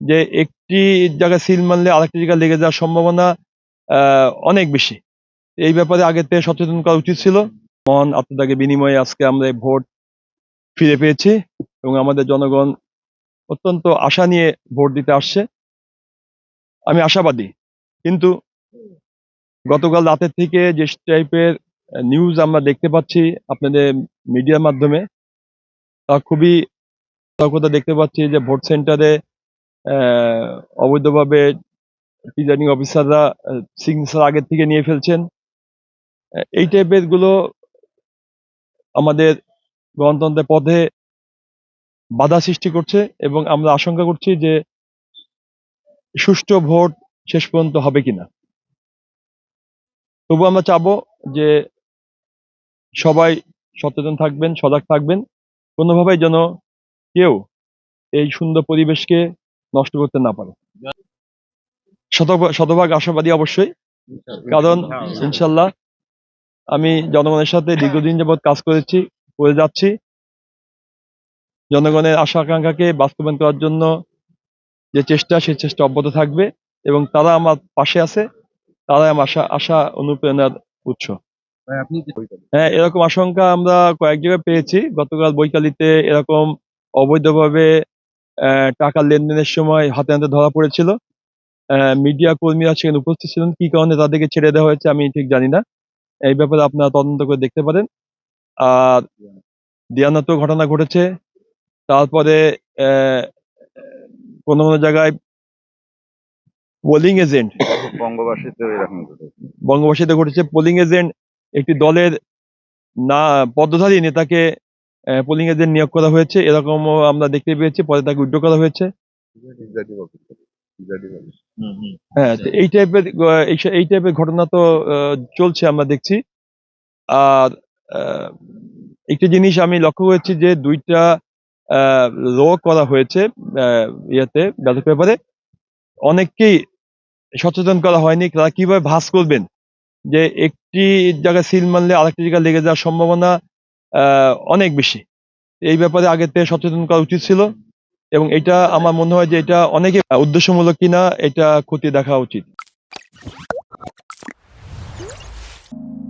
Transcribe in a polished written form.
যে একটি জায়গায় সিল মারলে আরেকটি জায়গায় লেগে যাওয়ার সম্ভাবনা অনেক বেশি। এই ব্যাপারে আগে থেকে সচেতন করা উচিত ছিল। মহান আত্মত্যাগের বিনিময়ে আজকে আমরা এই ভোট ফিরে পেয়েছি এবং আমাদের জনগণ অত্যন্ত আশা নিয়ে ভোট দিতে আসছে। আমি আশাবাদী, কিন্তু গতকাল রাতের থেকে যে টাইপের নিউজ আমরা দেখতে পাচ্ছি আপনাদের মিডিয়ার মাধ্যমে, তা খুবই সতর্কতা দেখতে পাচ্ছি যে ভোট সেন্টারে অবৈধভাবে প্রিজাইডিং অফিসাররা সিগনেচার আগের থেকে নিয়ে ফেলছেন। এই টাইপের গুলো আমাদের গণতন্ত্রের পথে বাধা সৃষ্টি করছে এবং আমরা আশঙ্কা করছি যে সুষ্ঠু ভোট শেষ পর্যন্ত হবে কিনা। তবু আমরা চাবো যে সবাই সচেতন থাকবেন, সজাগ থাকবেন, কোনোভাবেই যেন কেউ এই সুন্দর পরিবেশকে নষ্ট করতে না পারে। শতভাগ আশাবাদী অবশ্যই, কারণ ইনশাল্লাহ আমি জনগণের সাথে দীর্ঘদিন যাবৎ কাজ করে যাচ্ছি। জনগণের আশা আকাঙ্ক্ষাকে বাস্তবায়ন করার জন্য যে চেষ্টা, সেই চেষ্টা অব্যাহত থাকবে এবং তারা আমার পাশে আছে, তারাই আমার আশা অনুপ্রেরণার উৎস। হ্যাঁ, এরকম আশঙ্কা আমরা কয়েক জায়গায় পেয়েছি। গতকাল বৈকালিতে এরকম অবৈধভাবে টাকা লেনদেনের সময় হাতে হাতে ধরা পড়েছিল। মিডিয়া কর্মীরা সেখানে উপস্থিত ছিলেন। কি কারণে তাদেরকে ছেড়ে দেওয়া হয়েছে আমি ঠিক জানি না। এই ব্যাপারে আপনারা তদন্ত করে দেখতে পারেন। আর দিয়ানাতেও ঘটনা ঘটেছে। তারপরে কোনো জায়গায় পোলিং এজেন্ট বঙ্গবাসীতে ঘটেছে। পোলিং এজেন্ট একটি দলের না পদধারী নেতাকে পোলিং এজেন্ট নিয়োগ করা হয়েছে, এরকমও আমরা দেখতে পেয়েছি। পরে তাকে উইথড্র করা হয়েছে। হ্যাঁ, তো এই টাইপের ঘটনা তো চলছে, আমরা দেখছি। আর একটি জিনিস আমি লক্ষ্য করেছি যে 2টা র করা হয়েছে ব্যালট পেপারে। অনেককেই সচেতন করা হয়নি তারা কিভাবে ভাঁজ করবেন, যে একটি জায়গায় সিল মারলে আরেকটি জায়গায় লেগে যাওয়ার সম্ভাবনা অনেক বেশি। এই ব্যাপারে আগে থেকে সচেতন করা উচিত ছিল এবং এটা আমার মনে হয় যে এটা অনেকে উদ্দেশ্যমূলক কিনা এটা খতিয়ে দেখা উচিত।